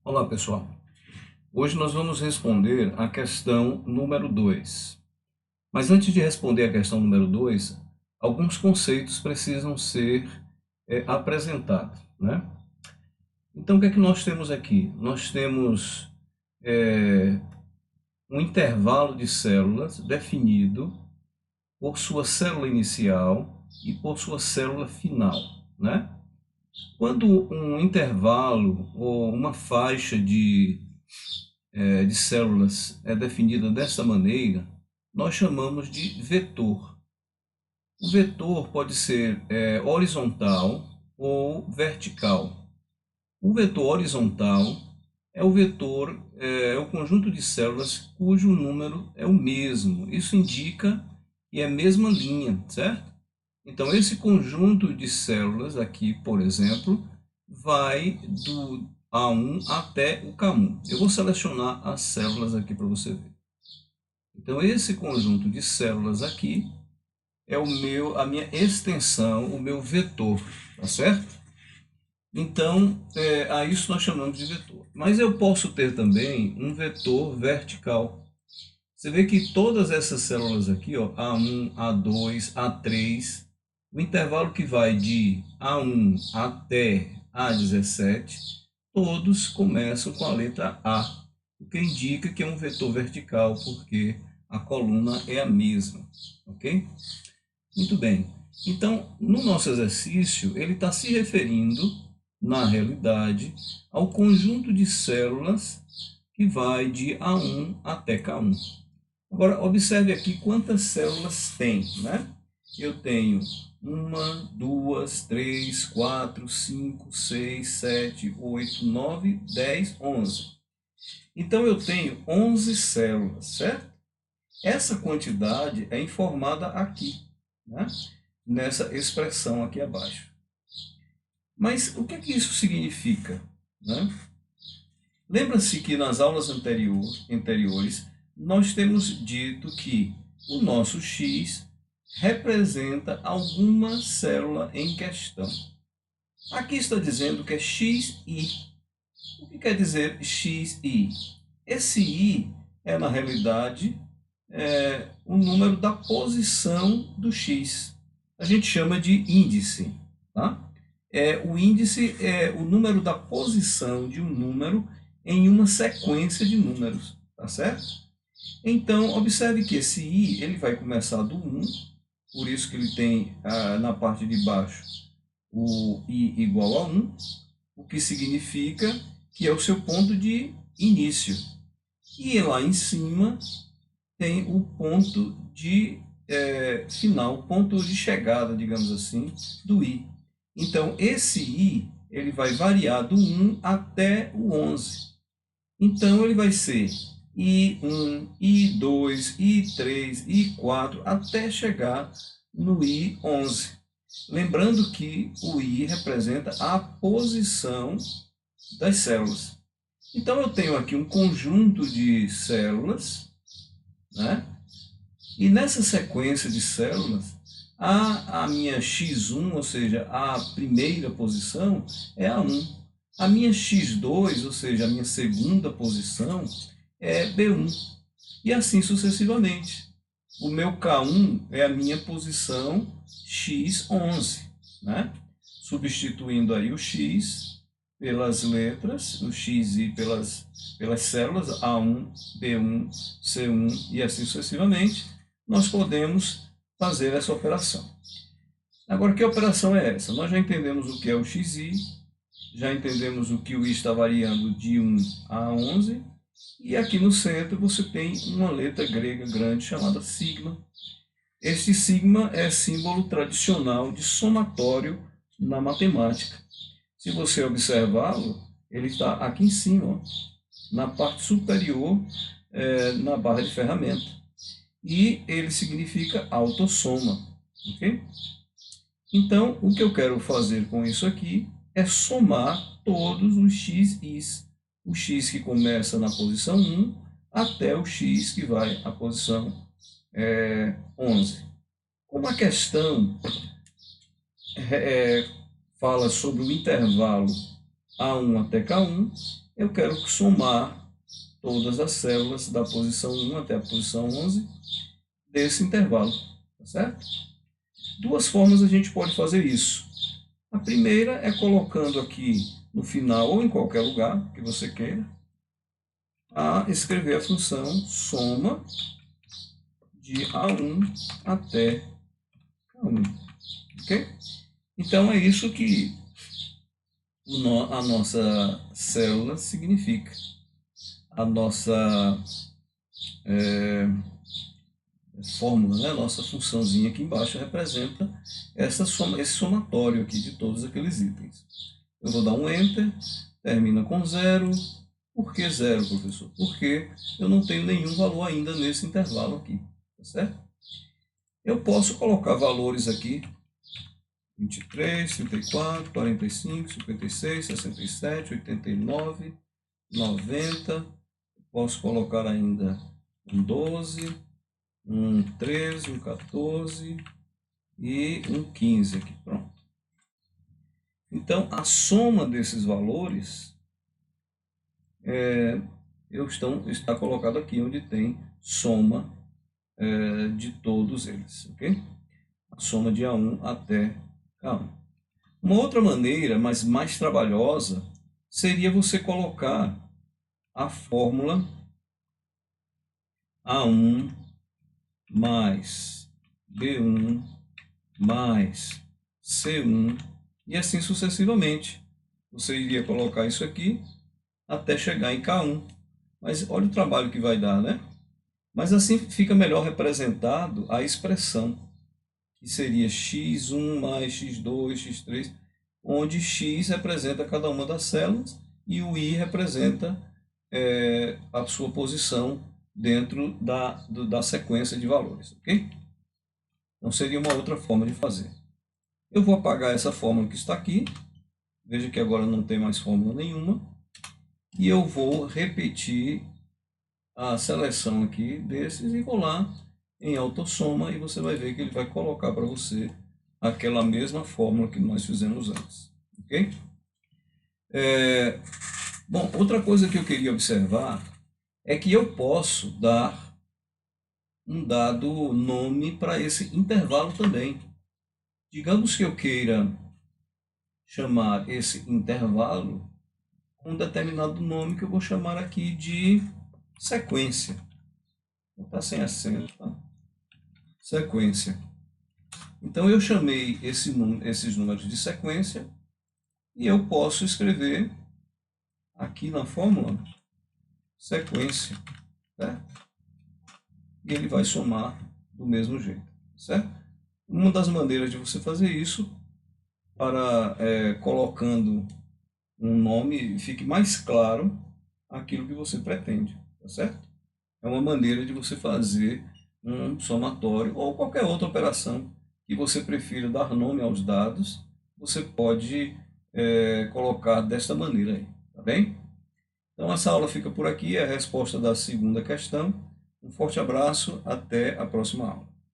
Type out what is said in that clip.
Olá, pessoal. Hoje nós vamos responder a questão número 2. Mas antes de responder a questão número 2, alguns conceitos precisam ser apresentados, né? Então, o que é que nós temos aqui? Nós temos um intervalo de células definido por sua célula inicial e por sua célula final, né? Quando um intervalo ou uma faixa de células é definida dessa maneira, nós chamamos de vetor. O vetor pode ser horizontal ou vertical. O vetor horizontal é o vetor, é o conjunto de células cujo número é o mesmo. Isso indica que é a mesma linha, certo? Então, esse conjunto de células aqui, por exemplo, vai do A1 até o K1. Eu vou selecionar as células aqui para você ver. Então, esse conjunto de células aqui é a minha extensão, o meu vetor, tá certo? Então, a isso nós chamamos de vetor. Mas eu posso ter também um vetor vertical. Você vê que todas essas células aqui, ó, A1, A2, A3, o intervalo que vai de A1 até A17, todos começam com a letra A, o que indica que é um vetor vertical, porque a coluna é a mesma, ok? Muito bem. Então, no nosso exercício, ele está se referindo, na realidade, ao conjunto de células que vai de A1 até K1. Agora, observe aqui quantas células tem, né? Eu tenho 1, 2, 3, 4, 5, 6, 7, 8, 9, 10, 11. Então, eu tenho 11 células, certo? Essa quantidade é informada aqui, né? Nessa expressão aqui abaixo. Mas o que é que isso significa, né? Lembra-se que nas aulas anteriores nós temos dito que o nosso X representa alguma célula em questão. Aqui está dizendo que é XI. O que quer dizer XI? Esse I é, na realidade, o número da posição do X. A gente chama de índice. Tá? O índice é o número da posição de um número em uma sequência de números. Tá certo? Então, observe que esse I ele vai começar do 1, por isso que ele tem na parte de baixo o I igual a 1, o que significa que é o seu ponto de início. E lá em cima tem o ponto de final, o ponto de chegada, digamos assim, do I. Então, esse I ele vai variar do 1 até o 11. Então, ele vai ser I1, I2, I3, I4, até chegar no I11. Lembrando que o I representa a posição das células. Então, eu tenho aqui um conjunto de células, né? E nessa sequência de células, a minha X1, ou seja, a primeira posição, é a 1. A minha X2, ou seja, a minha segunda posição, é B1. E assim sucessivamente. O meu K1 é a minha posição X11, né? Substituindo aí o X pelas letras, o XI pelas células A1, B1, C1 e assim sucessivamente, nós podemos fazer essa operação. Agora, que operação é essa? Nós já entendemos o que é o XI, já entendemos o que o I está variando de 1 a 11, e aqui no centro você tem uma letra grega grande chamada sigma. Este sigma é símbolo tradicional de somatório na matemática. Se você observá-lo, ele está aqui em cima, ó, na parte superior, na barra de ferramenta. E ele significa autossoma. Ok? Então, o que eu quero fazer com isso aqui é somar todos os xis. O x que começa na posição 1 até o x que vai à posição 11. Como a questão fala sobre o intervalo A1 até K1, eu quero somar todas as células da posição 1 até a posição 11 desse intervalo, tá certo? Duas formas a gente pode fazer isso. A primeira é colocando aqui no final, ou em qualquer lugar que você queira, a escrever a função soma de A1 até K1. Ok? Então é isso que a nossa célula significa. A nossa fórmula, né? A nossa funçãozinha aqui embaixo representa esse somatório aqui de todos aqueles itens. Eu vou dar um Enter, termina com 0. Por que 0, professor? Porque eu não tenho nenhum valor ainda nesse intervalo aqui, tá certo? Eu posso colocar valores aqui, 23, 34, 45, 56, 67, 89, 90. Posso colocar ainda um 12, um 13, um 14 e um 15 aqui, pronto. Então, a soma desses valores está colocado aqui, onde tem soma de todos eles, ok? A soma de A1 até K1. Uma outra maneira, mas mais trabalhosa, seria você colocar a fórmula A1 mais B1 mais C1 e assim sucessivamente. Você iria colocar isso aqui até chegar em K1. Mas olha o trabalho que vai dar, né? Mas assim fica melhor representado a expressão, que seria x1 mais x2, x3, onde x representa cada uma das células e o i representa a sua posição dentro da sequência de valores, ok? Então seria uma outra forma de fazer. Eu vou apagar essa fórmula que está aqui. Veja que agora não tem mais fórmula nenhuma. E eu vou repetir a seleção aqui desses e vou lá em autossoma e você vai ver que ele vai colocar para você aquela mesma fórmula que nós fizemos antes. Ok? Bom, outra coisa que eu queria observar é que eu posso dar um dado nome para esse intervalo também. Digamos que eu queira chamar esse intervalo com um determinado nome que eu vou chamar aqui de sequência. Vou botar sem acento, tá? Sequência. Então eu chamei esses números de sequência e eu posso escrever aqui na fórmula sequência, certo? E ele vai somar do mesmo jeito, certo? Uma das maneiras de você fazer isso para colocando um nome fique mais claro aquilo que você pretende, tá certo? É uma maneira de você fazer um somatório ou qualquer outra operação que você prefira dar nome aos dados, você pode colocar desta maneira aí, tá bem? Então essa aula fica por aqui, é a resposta da segunda questão. Um forte abraço, até a próxima aula.